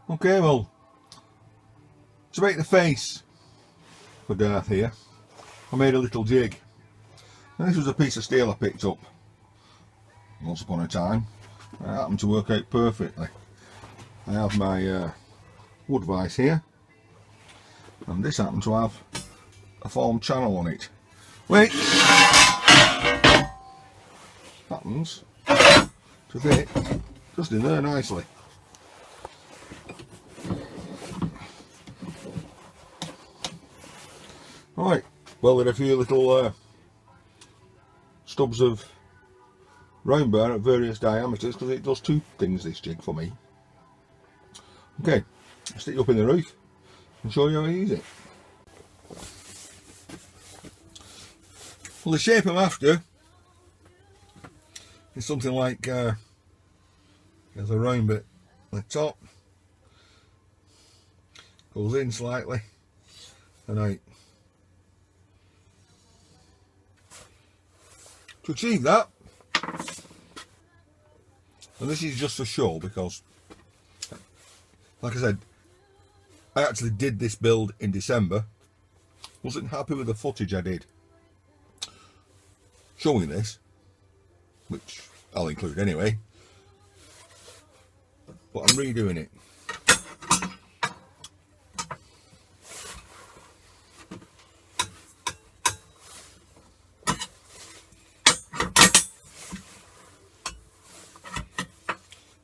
Okay, well, to make the face for Darth here, I made a little jig. And this was a piece of steel I picked up once upon a time. It happened to work out perfectly. I have my wood vise here, and this happened to have a formed channel on it, which happens to fit just in there nicely. Right, well, there are a few little stubs of round bar at various diameters because it does two things, this jig, for me. Okay, I'll stick it up in the roof and show you how I use it. Well, the shape I'm after is something like there's a round bit at the top, goes in slightly and out. To achieve that, and this is just for show because, like I said, I actually did this build in December, wasn't happy with the footage I did showing this, which I'll include anyway, but I'm redoing it.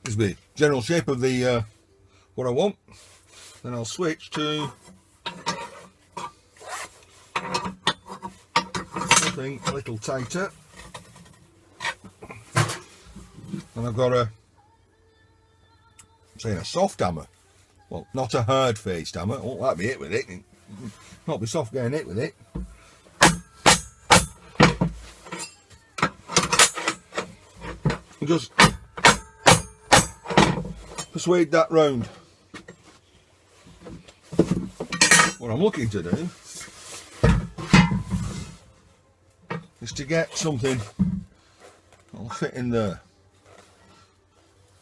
This is the general shape of the what I want. Then I'll switch to something a little tighter, and I've got a soft hammer. Well, not a hard faced hammer. I won't like me hit with it. Not be soft getting hit with it. And just persuade that round. What I'm looking to do is to get something that'll fit in there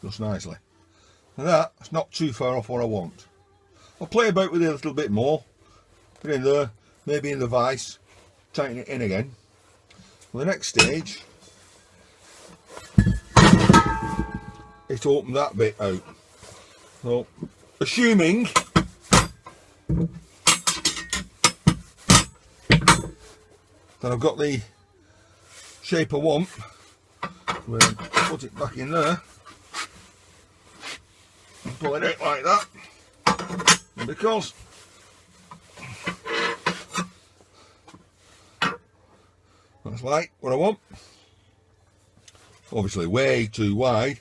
just nicely, and that's not too far off what I want. I'll play about with it a little bit more, put it in there, maybe in the vise, tighten it in again. Well, the next stage is to open that bit out. So, assuming that I've got the shape I want, we'll put it back in there and pull it out like that. And because that's like what I want, obviously way too wide,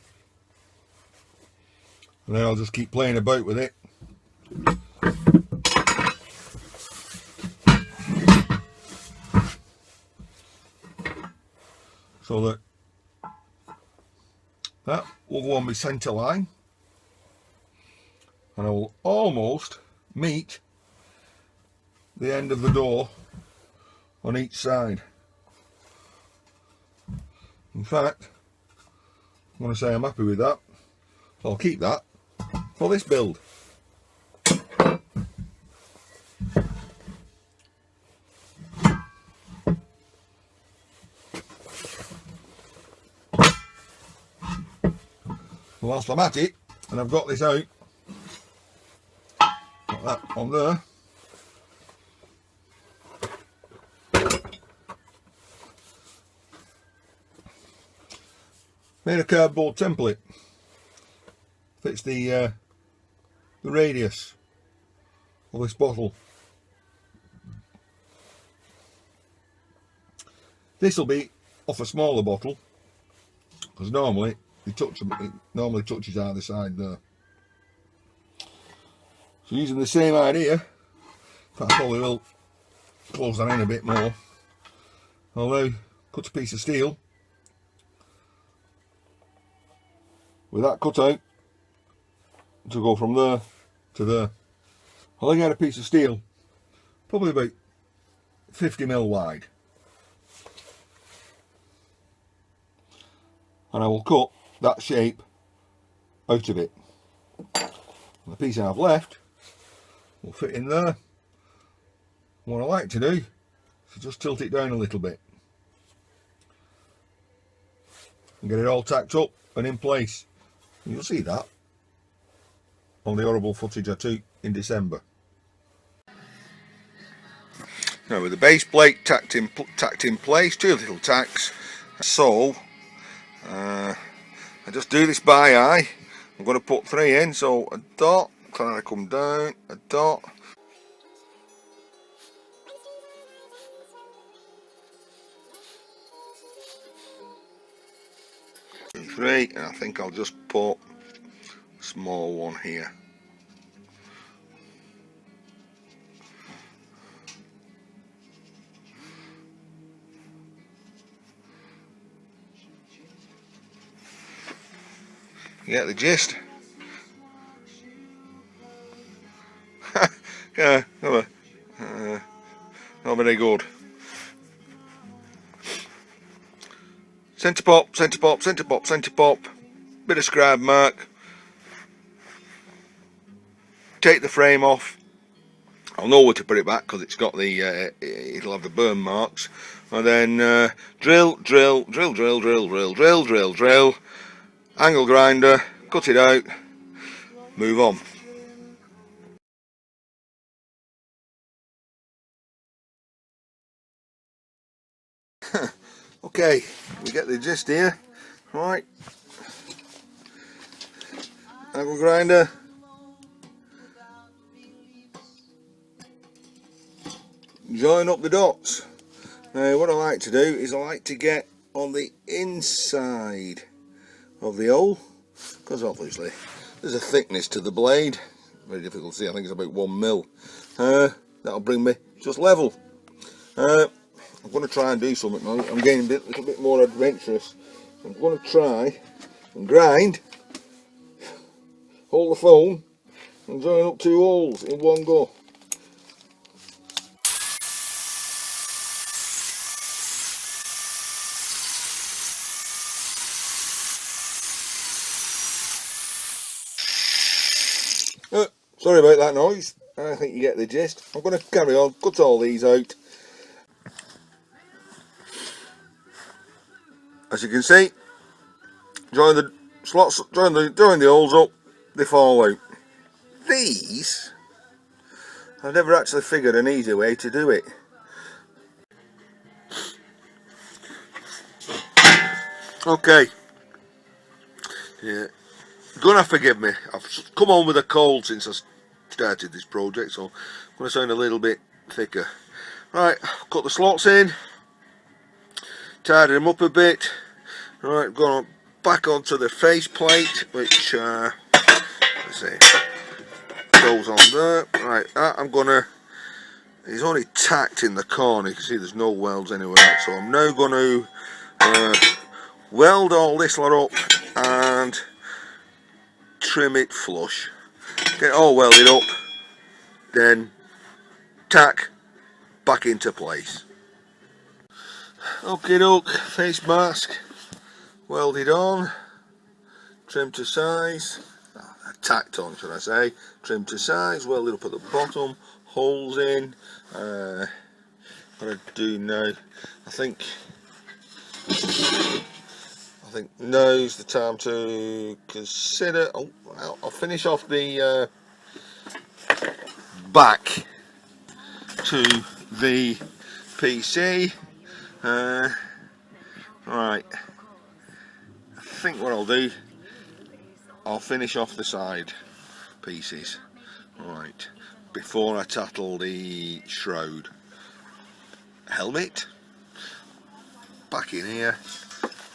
and then I'll just keep playing about with it. So that will go on my centre line, and I will almost meet the end of the door on each side. In fact, I want to say I'm happy with that. I'll keep that for this build. Whilst I'm at it, and I've got this out, got that on there, made a cardboard template, fits the radius of this bottle. This will be off a smaller bottle because normally it normally touches either side there. So using the same idea, I probably will close that in a bit more. I'll now cut a piece of steel with that cut out to go from there to there. I'll get a piece of steel probably about 50mm wide, and I will cut that shape out of it. The piece I've left will fit in there. What I like to do is just tilt it down a little bit and get it all tacked up and in place. You'll see that on the horrible footage I took in December. Now with the base plate tacked in place, 2 little tacks, so I just do this by eye. I'm going to put 3 in, so a dot, trying to come down, a dot, 3, and I think I'll just put a small one here. You get the gist? Yeah, not very good. Centre pop, centre pop, centre pop, centre pop. Bit of scribe mark. Take the frame off. I'll know where to put it back because it's got the it'll have the burn marks. And then drill, drill, drill, drill, drill, drill, drill, drill, drill. Angle grinder, cut it out, move on. Okay, we get the gist here, right? Angle grinder, join up the dots. Now what I like to do is I like to get on the inside of the hole, because obviously there's a thickness to the blade, very difficult to see, I think it's about 1 mil. That'll bring me just level. I'm going to try and do something now. I'm getting a little bit more adventurous. I'm going to try and grind, hold the phone and join up 2 holes in one go. Sorry about that noise. I think you get the gist. I'm going to carry on, cut all these out. As you can see, join the slots, join the holes up, they fall out. These, I've never actually figured an easy way to do it. Okay, yeah, gonna forgive me. I've come on with a cold since I started this project, so I'm gonna sound a little bit thicker. Right, cut the slots in, tidy them up a bit. Right, going back onto the face plate, which let's see, goes on there. Right, that I'm gonna. It's only tacked in the corner. You can see there's no welds anywhere else. So I'm now going to weld all this lot up and trim it flush. Get it all welded up, then tack back into place. Okay, doke, face mask welded on, trim to size, tacked on should I say, trim to size, welded up at the bottom, holes in. What I do now, I think now's the time to consider. Oh, I'll finish off the back to the PC. Right, I think what I'll do, I'll finish off the side pieces. Right, before I tattle the shroud. Helmet back in here.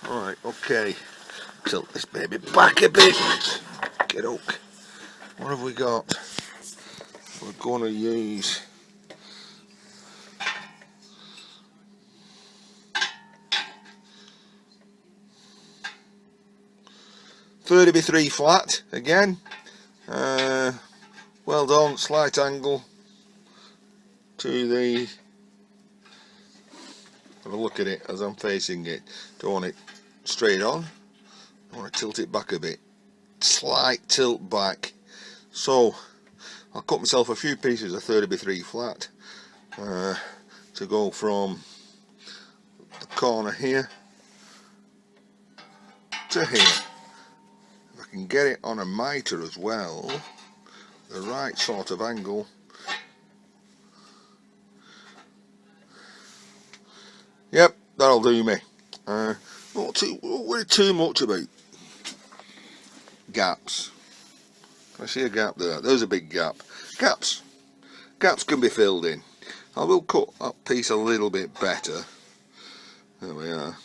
Alright, okay, tilt this baby back a bit. Get up. What have we got? We're going to use .30x3 flat again. Weld on, slight angle to the. Have a look at it as I'm facing it. Don't want it straight on. I want to tilt it back a bit. Slight tilt back So I'll cut myself a few pieces of 30x3 flat to go from the corner here to here. If I can get it on a mitre as well, the right sort of angle. Yep, that'll do me. Not worry too much about gaps. I see a gap there. There's a big gap. Gaps can be filled in. I will cut that piece a little bit better. There we are.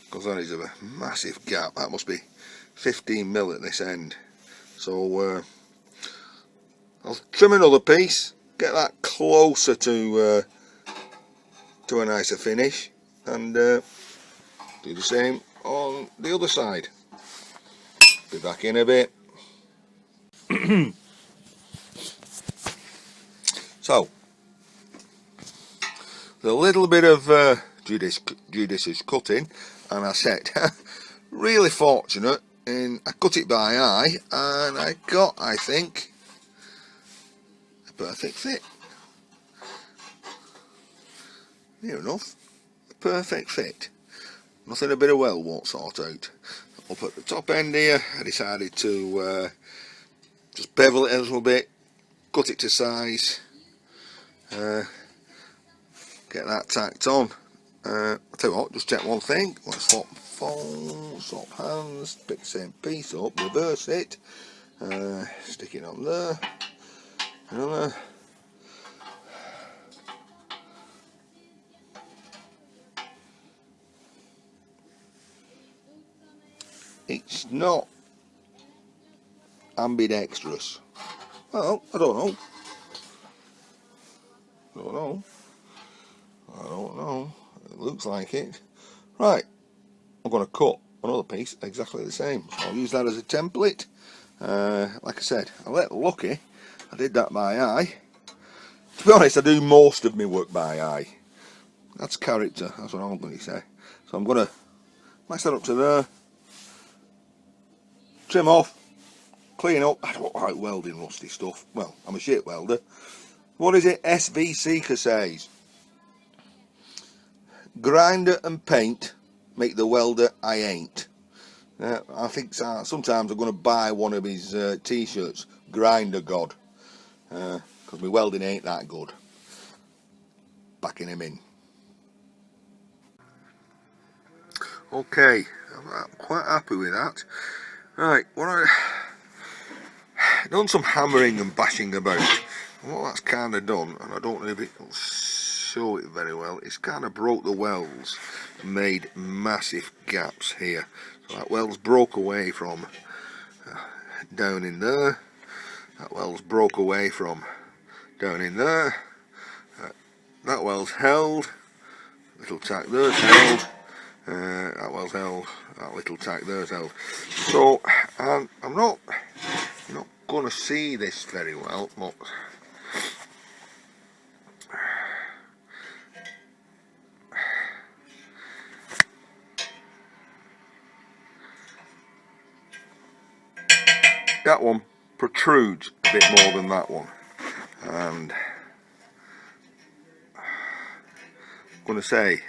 Because that is a massive gap. That must be 15mm at this end. So I'll trim another piece, get that closer to a nicer finish, and do the same on the other side. Be back in a bit. So, a little bit of judicious cutting, and I said, really fortunate in I cut it by eye, and I got, I think, a perfect fit. Near enough, a perfect fit. Nothing a bit of weld won't sort out. Up at the top end here, I decided to just bevel it a little bit, cut it to size, get that tacked on. I'll tell you what, just check one thing. Let's swap hands, pick the same piece up, reverse it, stick it on there, another. It's not ambidextrous. Well, I don't know. It looks like it. Right, I'm going to cut another piece exactly the same. So I'll use that as a template. Like I said, I let lucky. I did that by eye. To be honest, I do most of my work by eye. That's character. That's what I'm going to say. So I'm going to match that up to there. Trim off, clean up. I don't like welding rusty stuff. Well, I'm a shit welder. What is it SV Seeker says? Grinder and paint make the welder I ain't. I think sometimes I'm going to buy one of his t-shirts, Grinder God, because my welding ain't that good. Backing him in. Okay, I'm quite happy with that. Right, I've done some hammering and bashing about. And what that's kind of done, and I don't know if it'll show it very well, it's kind of broke the welds and made massive gaps here. So that weld's broke away from down in there. That weld's broke away from down in there. That weld's held. Little tack there's held. That weld's held. That little tack there's held. So I'm not going to see this very well, but that one protrudes a bit more than that one, and I'm going to say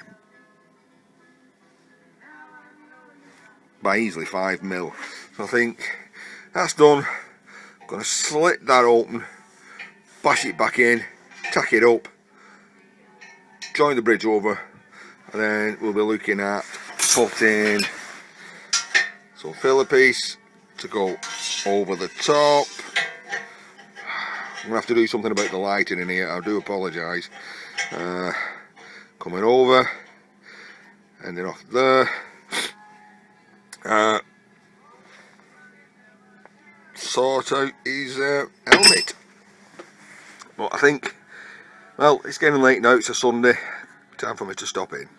by easily 5mm. So I think that's done. I'm going to slit that open, bash it back in, tack it up, join the bridge over, and then we'll be looking at putting some filler piece to go over the top. I'm going to have to do something about the lighting in here, I do apologise. Coming over, ending off there. Sort out his helmet. But I think, well, it's getting late now, it's a Sunday, time for me to stop in.